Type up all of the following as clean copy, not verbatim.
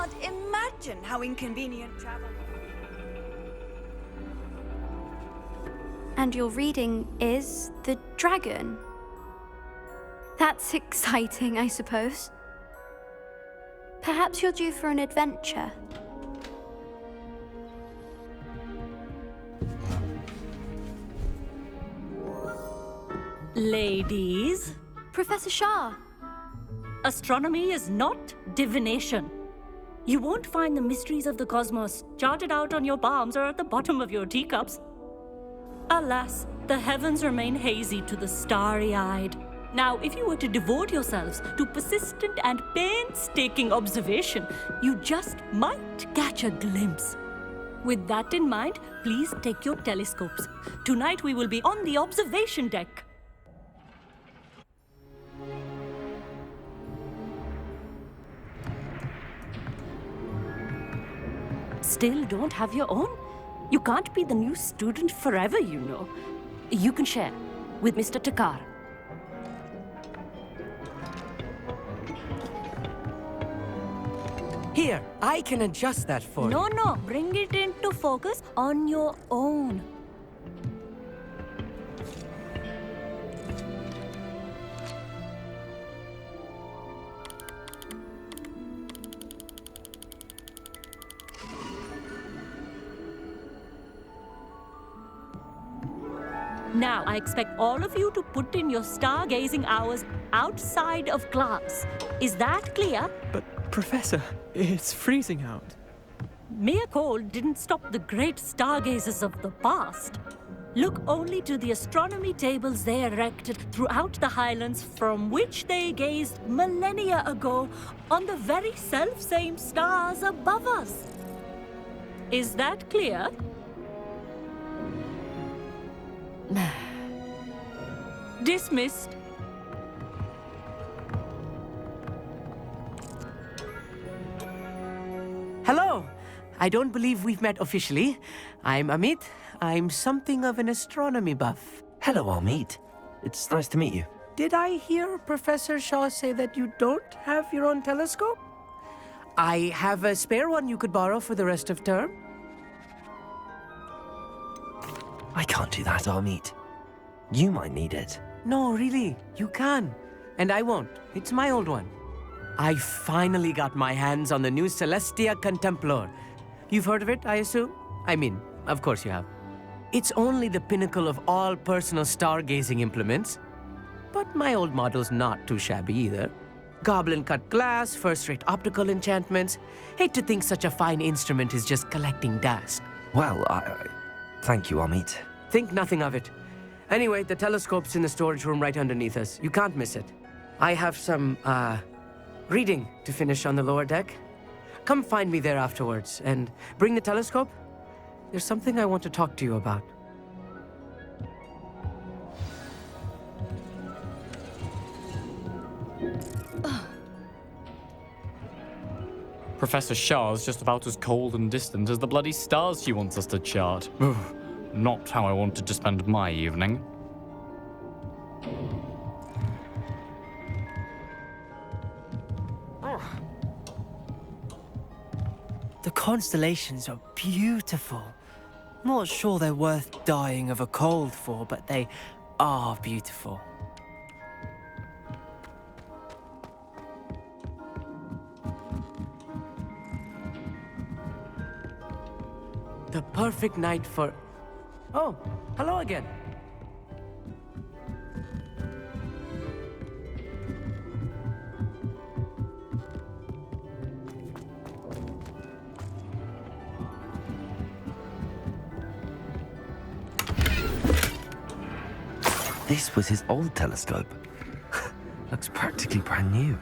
can't imagine how inconvenient travel. And your reading is the dragon. That's exciting, I suppose. Perhaps you're due for an adventure. Ladies, Professor Shah. astronomy is not divination. You won't find the mysteries of the cosmos charted out on your palms or at the bottom of your teacups. Alas, the heavens remain hazy to the starry-eyed. Now, if you were to devote yourselves to persistent and painstaking observation, you just might catch a glimpse. With that in mind, please take your telescopes. Tonight we will be on the observation deck. Still don't have your own? You can't be the new student forever, you know. You can share with Mr. Takar. Here, I can adjust that for you. No, bring it into focus on your own. Now, I expect all of you to put in your stargazing hours outside of class. Is that clear? But, Professor, it's freezing out. Mere cold didn't stop the great stargazers of the past. Look only to the astronomy tables they erected throughout the highlands from which they gazed millennia ago on the very self-same stars above us. Is that clear? Dismissed. Hello! I don't believe we've met officially. I'm Amit. I'm something of an astronomy buff. Hello, Amit. It's nice to meet you. Did I hear Professor Shaw say that you don't have your own telescope? I have a spare one you could borrow for the rest of term. I can't do that, Amit. You might need it. No, really, you can. And I won't. It's my old one. I finally got my hands on the new Celestia Contemplar. You've heard of it, I assume? I mean, of course you have. It's only the pinnacle of all personal stargazing implements. But my old model's not too shabby either. Goblin-cut glass, first-rate optical enchantments. Hate to think such a fine instrument is just collecting dust. Well, thank you, Amit. Think nothing of it. Anyway, the telescope's in the storage room right underneath us. You can't miss it. I have some, reading to finish on the lower deck. Come find me there afterwards, and bring the telescope. There's something I want to talk to you about. Professor Shah's just about as cold and distant as the bloody stars she wants us to chart. Not how I wanted to spend my evening. The constellations are beautiful. Not sure they're worth dying of a cold for, but they are beautiful. The perfect night for... Oh, hello again. This was his old telescope. Looks practically brand new.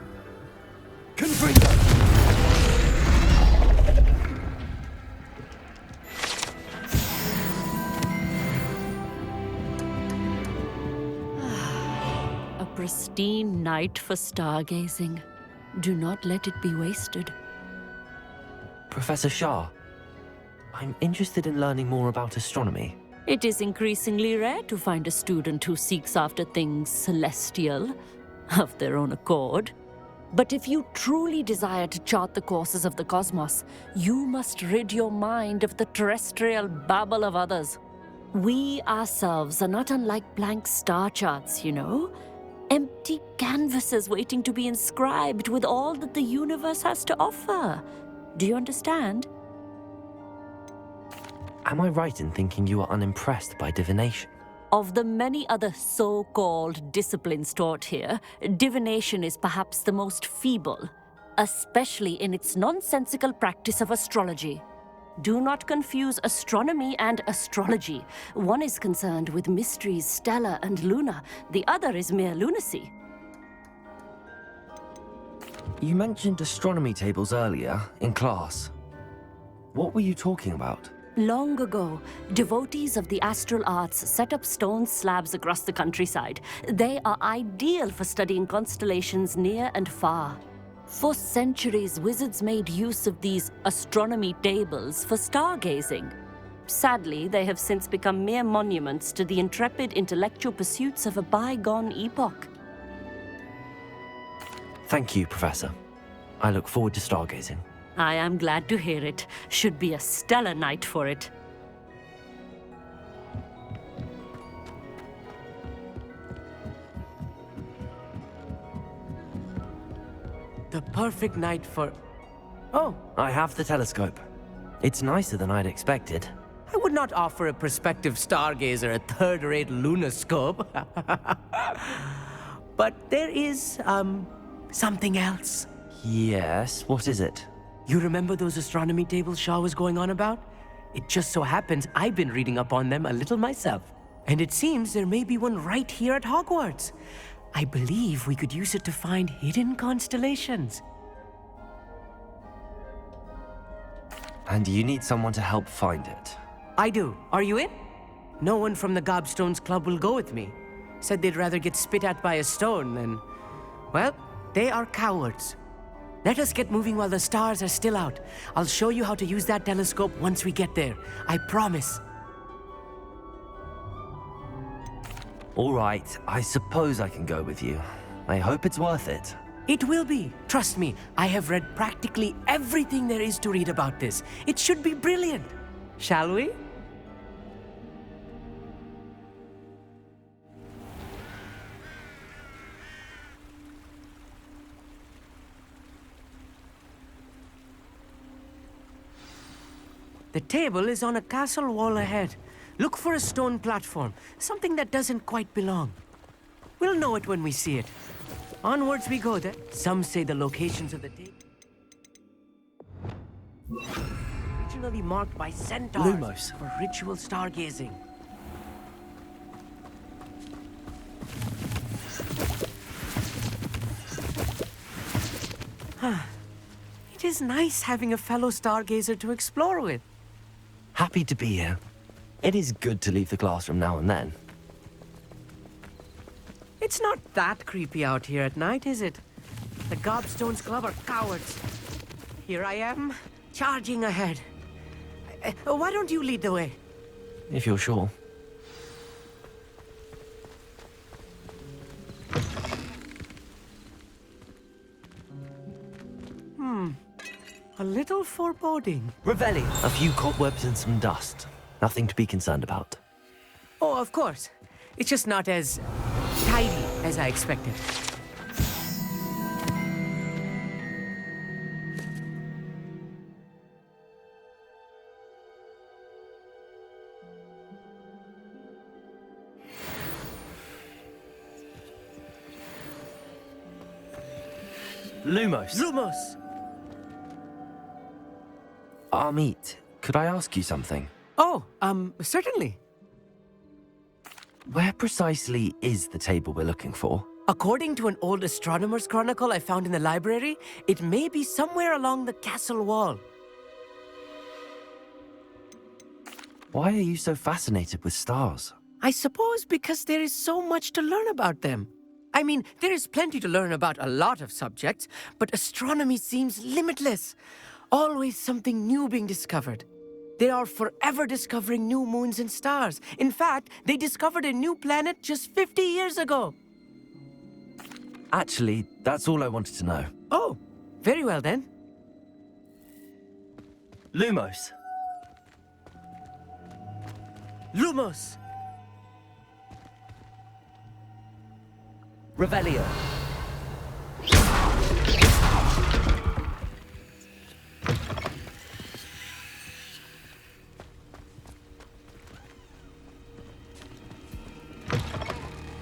A pristine night for stargazing. Do not let it be wasted. Professor Shah, I'm interested in learning more about astronomy. It is increasingly rare to find a student who seeks after things celestial of their own accord. But if you truly desire to chart the courses of the cosmos, you must rid your mind of the terrestrial babble of others. We ourselves are not unlike blank star charts, you know? Empty canvases waiting to be inscribed with all that the universe has to offer. Do you understand? Am I right in thinking you are unimpressed by divination? Of the many other so-called disciplines taught here, divination is perhaps the most feeble, especially in its nonsensical practice of astrology. Do not confuse astronomy and astrology. One is concerned with mysteries stellar and lunar, the other is mere lunacy. You mentioned astronomy tables earlier, in class. What were you talking about? Long ago, devotees of the astral arts set up stone slabs across the countryside. They are ideal for studying constellations near and far. For centuries, wizards made use of these astronomy tables for stargazing. Sadly, they have since become mere monuments to the intrepid intellectual pursuits of a bygone epoch. Thank you, Professor. I look forward to stargazing. I am glad to hear it. Should be a stellar night for it. The perfect night for... Oh, I have the telescope. It's nicer than I'd expected. I would not offer a prospective stargazer a third-rate lunoscope. But there is, something else. Yes, what is it? You remember those astronomy tables Shaw was going on about? It just so happens I've been reading up on them a little myself. And it seems there may be one right here at Hogwarts. I believe we could use it to find hidden constellations. And you need someone to help find it. I do. Are you in? No one from the Gobstones Club will go with me. Said they'd rather get spit at by a stone than... Well, they are cowards. Let us get moving while the stars are still out. I'll show you how to use that telescope once we get there. I promise. All right, I suppose I can go with you. I hope it's worth it. It will be. Trust me, I have read practically everything there is to read about this. It should be brilliant. Shall we? The table is on a castle wall ahead. Look for a stone platform, something that doesn't quite belong. We'll know it when we see it. Onwards we go then. Some say the locations of the table... originally marked by centaurs Lumos. for ritual stargazing. It is nice having a fellow stargazer to explore with. Happy to be here. It is good to leave the classroom now and then. It's not that creepy out here at night, is it? The Gobstones Club are cowards. Here I am, charging ahead. Why don't you lead the way? If you're sure. A little foreboding. Revelli. A few cobwebs and some dust. Nothing to be concerned about. Oh, of course. It's just not as tidy as I expected. Lumos. Lumos! Amit, could I ask you something? Oh, certainly. Where precisely is the table we're looking for? According to an old astronomer's chronicle I found in the library, it may be somewhere along the castle wall. Why are you so fascinated with stars? I suppose because there is so much to learn about them. I mean, there is plenty to learn about a lot of subjects, but astronomy seems limitless. Always something new being discovered. They are forever discovering new moons and stars. In fact, they discovered a new planet just 50 years ago. Actually, that's all I wanted to know. Oh, very well then. Lumos. Lumos! Revelio.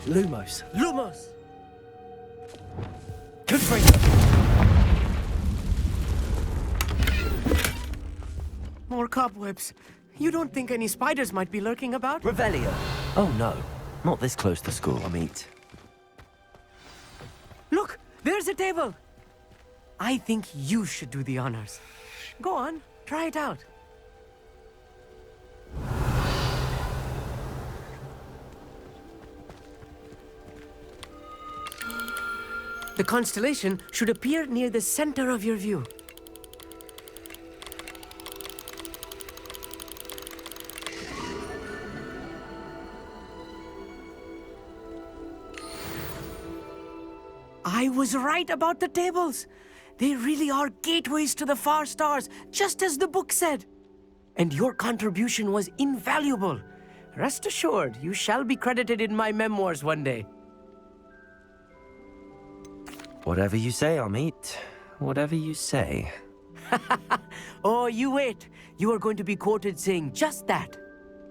Lumos. Lumos! Confringo. More cobwebs. You don't think any spiders might be lurking about? Revelio. Oh no, not this close to school, Amit. Look, there's a table. I think you should do the honors. Go on, try it out. The constellation should appear near the center of your view. I was right about the tables. They really are gateways to the far stars, just as the book said. And your contribution was invaluable. Rest assured, you shall be credited in my memoirs one day. Whatever you say, Amit. Whatever you say. Oh, you wait. You are going to be quoted saying just that.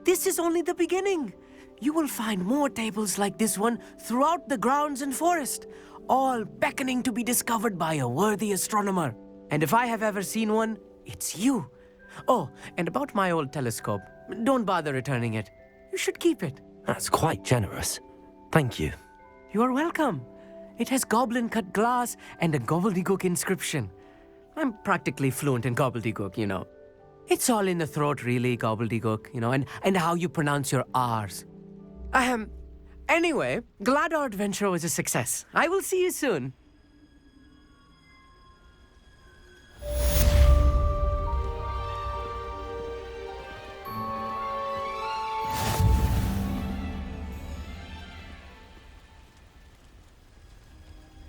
This is only the beginning. You will find more tables like this one throughout the grounds and forest, all beckoning to be discovered by a worthy astronomer. And if I have ever seen one, it's you. Oh, and about my old telescope, don't bother returning it. You should keep it. That's quite generous. Thank you. You are welcome. It has goblin-cut glass and a gobbledygook inscription. I'm practically fluent in gobbledygook, you know. It's all in the throat, really, gobbledygook, you know, and how you pronounce your R's. Anyway, glad our adventure was a success. I will see you soon.